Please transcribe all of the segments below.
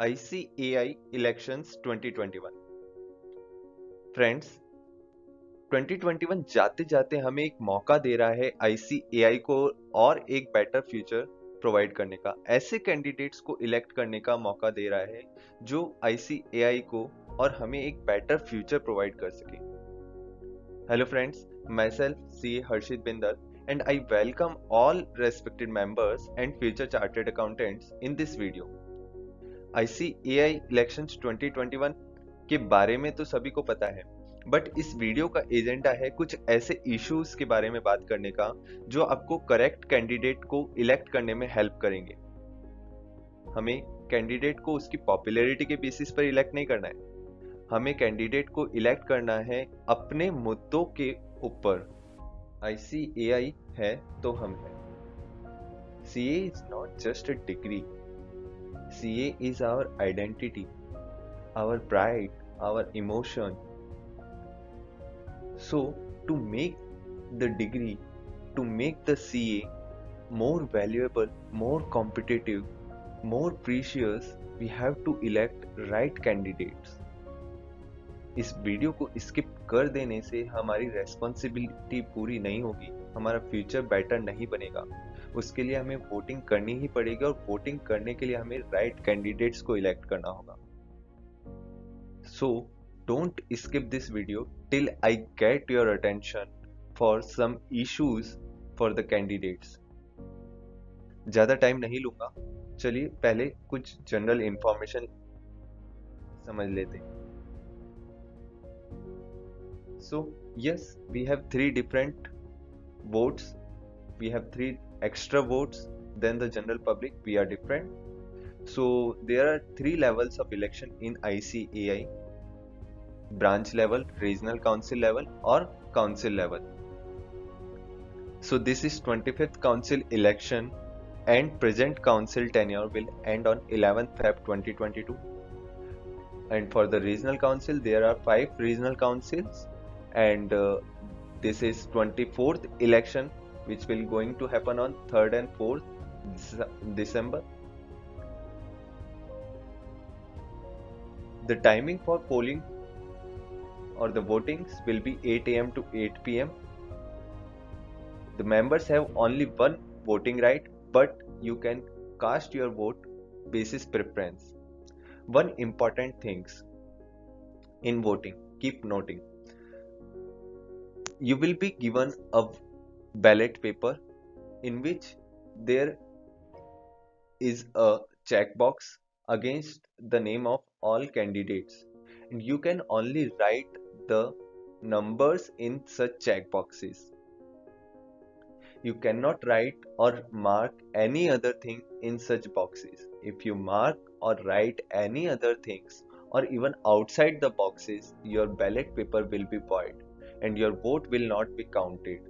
ICAI elections 2021। Friends, 2021 जाते जाते हमें एक मौका दे रहा है ICAI को और एक बेटर फ्यूचर प्रोवाइड करने का, ऐसे कैंडिडेट्स को इलेक्ट करने का मौका दे रहा है जो ICAI को और हमें एक बेटर फ्यूचर प्रोवाइड कर सके। Hello friends, myself CA Harshit Bindal and I welcome all respected members and future chartered accountants in this video. ICAI elections 2021 के बारे में तो सभी को पता है, बट इस वीडियो का एजेंडा है कुछ ऐसे इश्यूज के बारे में बात करने का जो आपको करेक्ट कैंडिडेट को इलेक्ट करने में हेल्प करेंगे। हमें कैंडिडेट को उसकी पॉपुलैरिटी के बेसिस पर इलेक्ट नहीं करना है, हमें कैंडिडेट को इलेक्ट करना है अपने मुद्दों के ऊपर। ICAI है तो हम हैं। CA is not just a degree. CA is our identity, our pride, our emotion. So, to make the degree, to make the CA more valuable, more competitive, more precious, we have to elect right candidates. इस video को skip कर देने से हमारी responsibility पूरी नहीं होगी, हमारा फ्यूचर बेटर नहीं बनेगा। उसके लिए हमें वोटिंग करनी ही पड़ेगी और वोटिंग करने के लिए हमें राइट कैंडिडेट्स को इलेक्ट करना होगा। So don't skip this video till I get your attention for some issues for the candidates. ज्यादा टाइम नहीं लूंगा, चलिए पहले कुछ जनरल इंफॉर्मेशन समझ लेते हैं। So yes, we have three different votes. We have three extra votes than the general public. We are different. So there are three levels of election in ICAI: branch level, regional council level, or council level. So this is 25th council election, and present council tenure will end on 11th Feb 2022. And for the regional council, there are 5 regional councils, and this is 24th election which will going to happen on 3rd and 4th December. The timing for polling or the votings will be 8 a.m. to 8 p.m. The members have only one voting right, but you can cast your vote basis preference. One important things in voting, keep noting. You will be given a ballot paper in which there is a checkbox against the name of all candidates, and you can only write the numbers in such checkboxes. You cannot write or mark any other thing in such boxes. If you mark or write any other things or even outside the boxes, your ballot paper will be void and your vote will not be counted.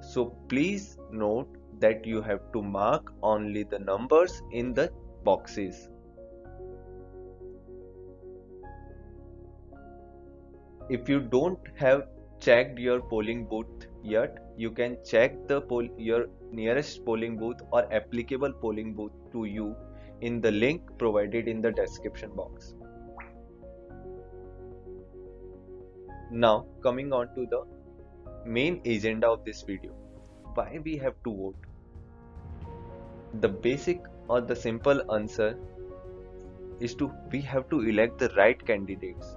So please note that you have to mark only the numbers in the boxes. If you don't have checked your polling booth yet, you can check your nearest polling booth or applicable polling booth to you in the link provided in the description box. Now coming on to the main agenda of this video, why we have to vote. The basic or the simple answer is we have to elect the right candidates.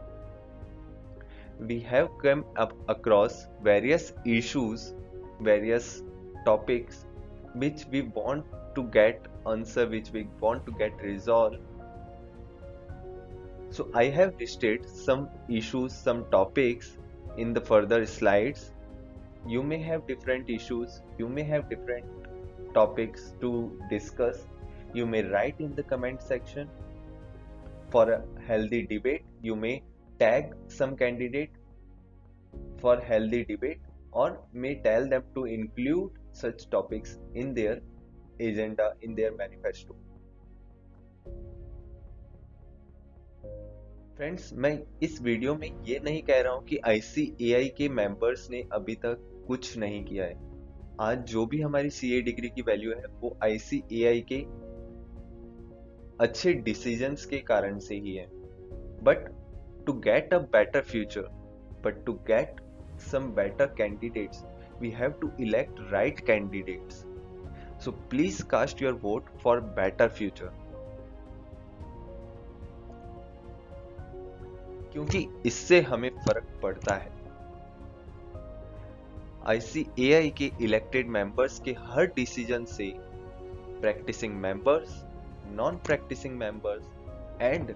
We have come up across various issues, various topics which we want to get answer, which we want to get resolved. So I have listed some issues, some topics in the further slides. You may have different issues, you may have different topics to discuss. You may write in the comment section. For a healthy debate, you may tag some candidate for healthy debate or may tell them to include such topics in their agenda, in their manifesto. Friends, मैं इस video में ये नहीं कह रहा हूँ कि ICAI के मेंबर्स ने अभी तक कुछ नहीं किया है। आज जो भी हमारी CA डिग्री की वैल्यू है वो ICAI के अच्छे डिसीजंस के कारण से ही है। But to get a better future, but to get some better candidates, we have to elect right candidates. So please cast your vote for better future. क्योंकि इससे हमें फर्क पड़ता है। ICAI के इलेक्टेड मेंबर्स के हर डिसीजन से practicing members, non practicing members and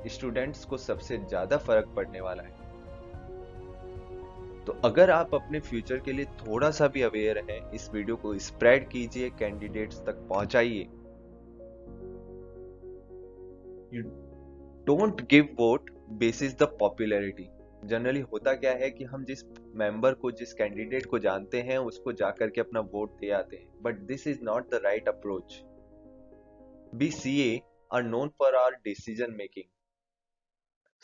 students को सबसे ज्यादा फर्क पड़ने वाला है। तो अगर आप अपने फ्यूचर के लिए थोड़ा सा भी अवेयर हैं, इस वीडियो को स्प्रेड कीजिए, कैंडिडेट्स तक पहुंचाइए। You don't give vote basis the popularity. Generally होता क्या है कि हम जिस मेंबर को, जिस कैंडिडेट को जानते हैं, उसको जाकर के अपना वोट दे आते हैं, but this is not the right approach. We CA are known for our decision making.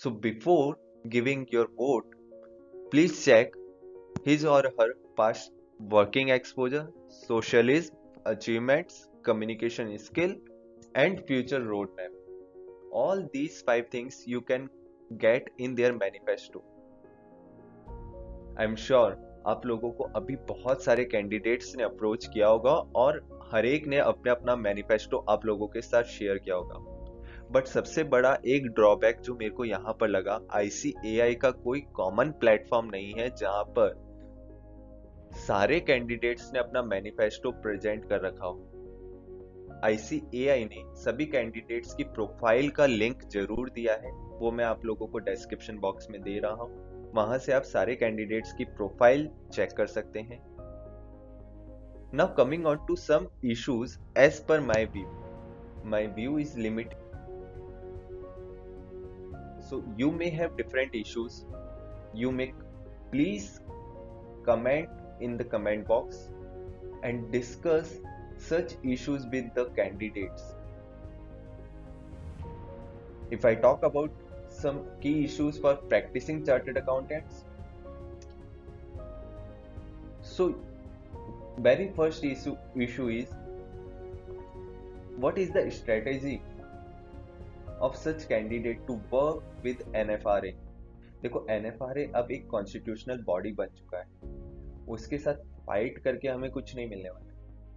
So before giving your vote, please check his or her past working exposure, socialism, achievements, communication skill, and future roadmap. All these 5 things you can get in their manifesto. I'm sure आप लोगों को अभी बहुत सारे candidates ने approach किया होगा और हर एक ने अपने अपना मैनिफेस्टो आप लोगों के साथ शेयर किया होगा। बट सबसे बड़ा एक ड्रॉबैक जो मेरे को यहाँ पर लगा, ICAI का कोई कॉमन प्लेटफॉर्म नहीं है जहां पर सारे कैंडिडेट्स ने अपना मैनिफेस्टो प्रेजेंट कर रखा हो। ICAI ने सभी कैंडिडेट्स की प्रोफाइल का लिंक जरूर दिया है, वो मैं आप लोगों को डिस्क्रिप्शन बॉक्स में दे रहा हूँ। वहां से आप सारे कैंडिडेट्स की प्रोफाइल चेक कर सकते हैं। Now coming on to some issues as per my view. My view is limited, so you may have different issues. You may please comment in the comment box and discuss such issues with the candidates. If I talk about some key issues for practicing chartered accountants, so very first issue is, what is the strategy of such candidate to work with NFRA? देखो, NFRA अब एक constitutional body बन चुका है, उसके साथ fight करके हमें कुछ नहीं मिलने वाला।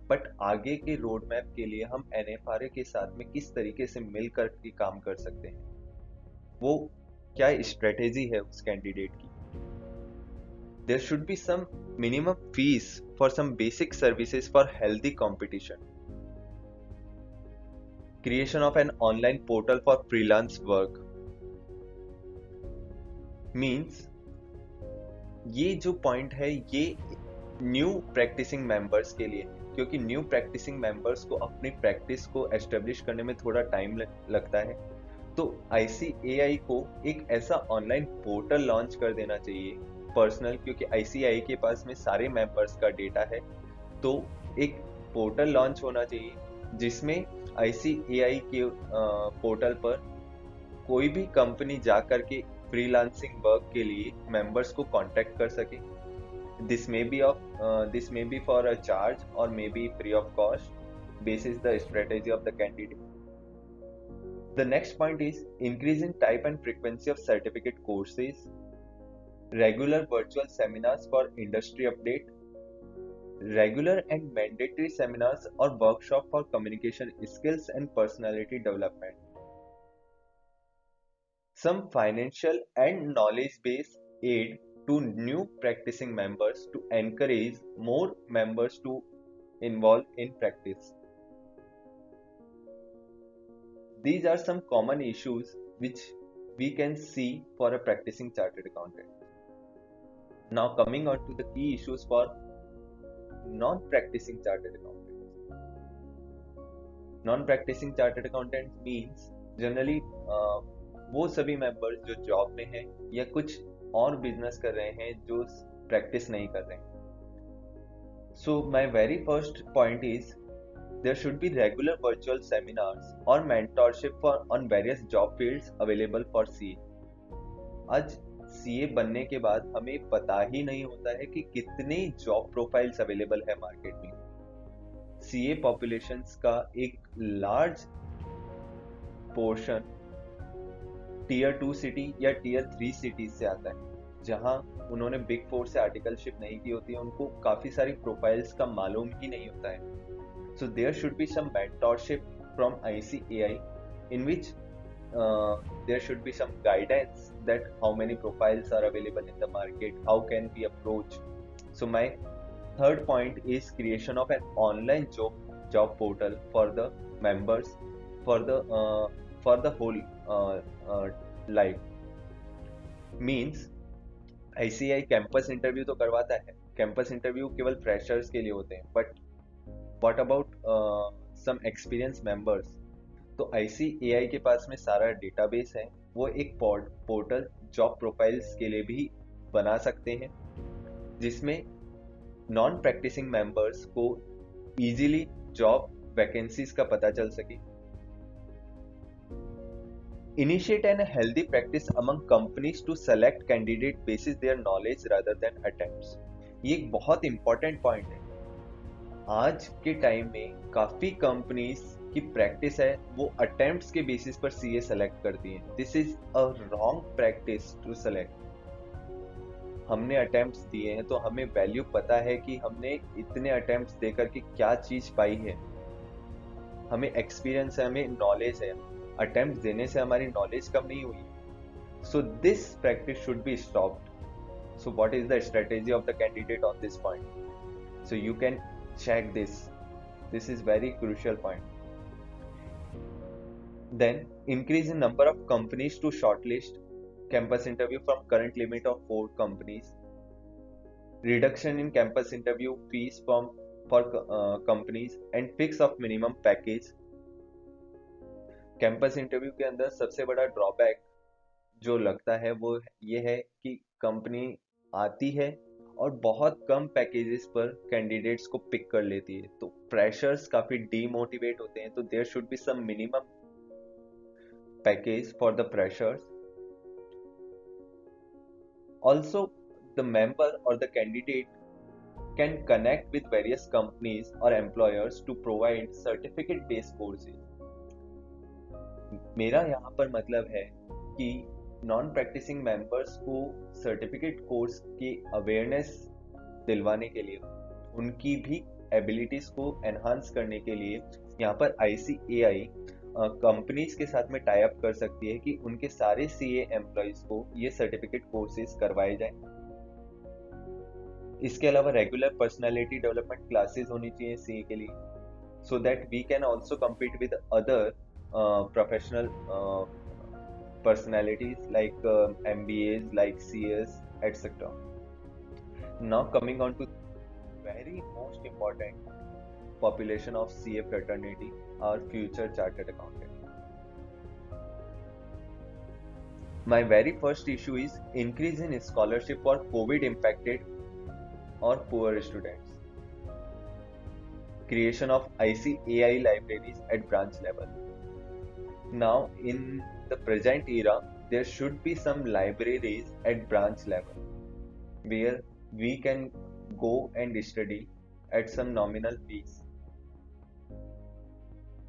बट आगे के रोड मैप के लिए हम NFRA के साथ में किस तरीके से मिलकर के काम कर सकते हैं, वो क्या स्ट्रेटेजी है उस कैंडिडेट की। There should be some minimum fees for some basic services for healthy competition. Creation of an online portal for freelance work means, ये जो पॉइंट है ये न्यू प्रैक्टिसिंग मेंबर्स के लिए, क्योंकि न्यू प्रैक्टिसिंग मेंबर्स को अपनी प्रैक्टिस को एस्टेब्लिश करने में थोड़ा टाइम लगता है। तो ICAI को एक ऐसा ऑनलाइन पोर्टल लॉन्च कर देना चाहिए पर्सनल, क्योंकि ICAI के पास में सारे मेंबर्स का डेटा है। तो एक पोर्टल लॉन्च होना चाहिए जिसमें ICAI के पोर्टल पर कोई भी कंपनी जाकर के फ्रीलांसिंग वर्क के लिए मेंबर्स को कांटेक्ट कर सके। This may be for a charge और may be free of cost basis the strategy of the candidate. The next point is increase in type and frequency of certificate courses, regular virtual seminars for industry update, regular and mandatory seminars or workshop for communication skills and personality development. Some financial and knowledge-based aid to new practicing members to encourage more members to involve in practice. These are some common issues which we can see for a practicing chartered accountant. Now coming on to the key issues for non-practicing chartered accountants. Non-practicing chartered accountant means generally वो सभी members जो job में हैं या कुछ और business कर रहे हैं जो प्रैक्टिस नहीं कर रहे हैं। So my very first point is there should be regular virtual seminars or mentorship on various job fields available for CA. आज CA बनने के बाद हमें पता ही नहीं होता है कि कितने जॉब प्रोफाइल्स अवेलेबल है मार्केट में। CA पॉपुलेशंस का एक लार्ज पोर्शन टीयर 2 सिटी या टीयर 3 सिटीज से आता है, जहां उन्होंने बिग 4 से आर्टिकलशिप नहीं की होती है, उनको काफी सारी प्रोफाइल्स का मालूम ही नहीं होता है. So there should be some mentorship from ICAI in which there should be some guidance that how many profiles are available in the market, how can we approach. So my third point is creation of an online job portal for the members for the whole life. Means ICAI campus interview तो करवाता है, campus interview केवल freshers के लिए होते हैं, but what about some experience members. तो ICAI के पास में सारा डेटाबेस है, वो एक पोर्टल जॉब प्रोफाइल्स के लिए भी बना सकते हैं, जिसमें नॉन प्रैक्टिसिंग मेंबर्स को इजीली जॉब वैकेंसीज का पता चल सके. Initiate a healthy practice among companies to select candidate basis their knowledge rather than attempts. ये एक बहुत इंपॉर्टेंट पॉइंट है. आज के टाइम में काफी कंपनीज की प्रैक्टिस है वो अटेम्प्ट्स के बेसिस पर सीए सेलेक्ट करती हैं. This is a wrong practice to select. हमने अटेम्प्ट्स दिए हैं तो हमें वैल्यू पता है कि हमने इतने अटेम्प्ट्स देकर के क्या चीज पाई है, हमें एक्सपीरियंस है, हमें नॉलेज है. अटेम्प्ट देने से हमारी नॉलेज कम नहीं हुई. So this practice should be stopped. So what is the strategy of the candidate on this point? So you can check this. This is very crucial point. Then increase in number of companies to shortlist campus interview from current limit of 4 companies. Reduction in campus interview fees for companies and fix of minimum package. Campus interview के अंदर सबसे बड़ा drawback जो लगता है वो ये है कि कंपनी आती है और बहुत कम पैकेजेस पर कैंडिडेट्स को पिक कर लेती है, तो फ्रेशर्स काफी डीमोटिवेट होते हैं. तो there should be some minimum package for the freshers. Also the member और the candidate can connect with various companies और employers to provide certificate based courses. मेरा यहाँ पर मतलब है कि नॉन प्रैक्टिसिंग मेंबर्स को सर्टिफिकेट कोर्स की अवेयरनेस दिलवाने के लिए, उनकी भी एबिलिटीज को एनहांस करने के लिए यहाँ पर ICAI कंपनीज के साथ में टाई अप कर सकती है कि उनके सारे CA एम्प्लॉइज को ये सर्टिफिकेट कोर्सेज करवाए जाएं. इसके अलावा रेगुलर पर्सनालिटी डेवलपमेंट क्लासेस होनी चाहिए CA के लिए, so that we can also compete with other professional personalities like MBAs, like CS, etc. Now coming on to very most important population of CA fraternity, our future chartered accountant. My very first issue is increase in scholarship for COVID impacted or poor students. Creation of ICAI libraries at branch level. Now in the present era there should be some libraries at branch level where we can go and study at some nominal fees.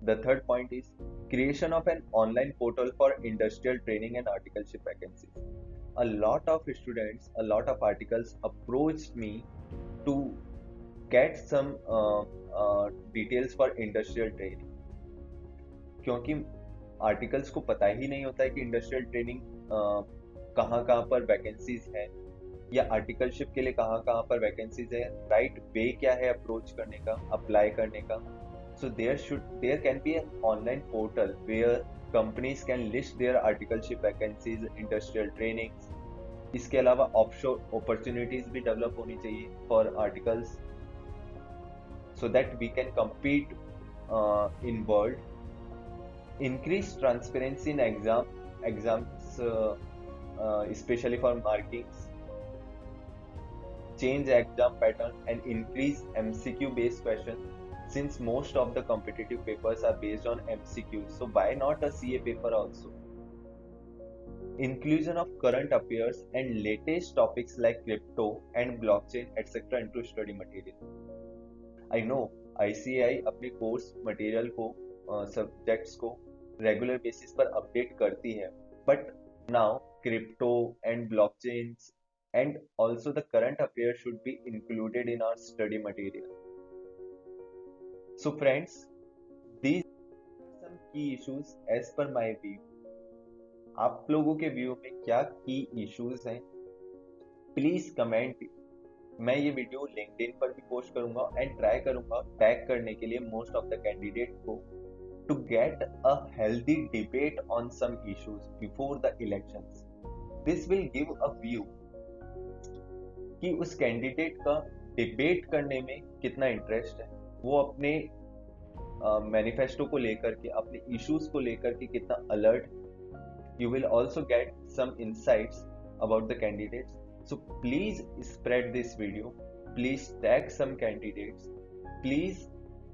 The third point is creation of an online portal for industrial training and articleship vacancies. A lot of students, a lot of articles approached me to get some details for industrial training, क्योंकि articles को पता ही नहीं होता है कि industrial training कहाँ कहाँ पर वैकेंसीज है, या आर्टिकलशिप के लिए कहाँ कहाँ पर वैकेंसीज है, राइट वे क्या है अप्रोच करने का, अप्लाई करने का. So there can be an online portal where companies can list their articleship vacancies, industrial trainings. इसके अलावा ऑफशोर अपॉर्चुनिटीज भी डेवलप होनी चाहिए for articles, so that we can compete in world. Increase transparency in exams, especially for markings. Change exam pattern and increase MCQ based questions, since most of the competitive papers are based on MCQs, so why not a CA paper also. Inclusion of current affairs and latest topics like crypto and blockchain etc into study material. I know ICAI अपने course material को, subjects को regular basis पर update करती है, but now crypto and blockchains and also the current affairs should be included in our study material. So friends, these are some key issues as per my view. आप लोगों के view में क्या की issues हैं, please comment. मैं ये video LinkedIn पर भी पोस्ट करूंगा एंड ट्राई करूंगा टैग करने के लिए मोस्ट ऑफ द कैंडिडेट को, to get a healthy debate on some issues before the elections. This will give a view कि उस कैंडिडेट का डिबेट करने में कितना इंटरेस्ट है, वो अपने मैनिफेस्टो को लेकर के, अपने इश्यूज को लेकर के कितना अलर्ट है। You will also get some insights about the candidates. So please spread this video. Please tag some candidates. Please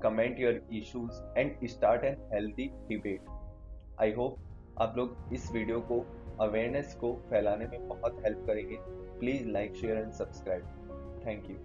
comment your issues and start a healthy debate. I hope आप लोग इस video को, awareness को फैलाने में बहुत help करेंगे। Please like, share and subscribe. Thank you.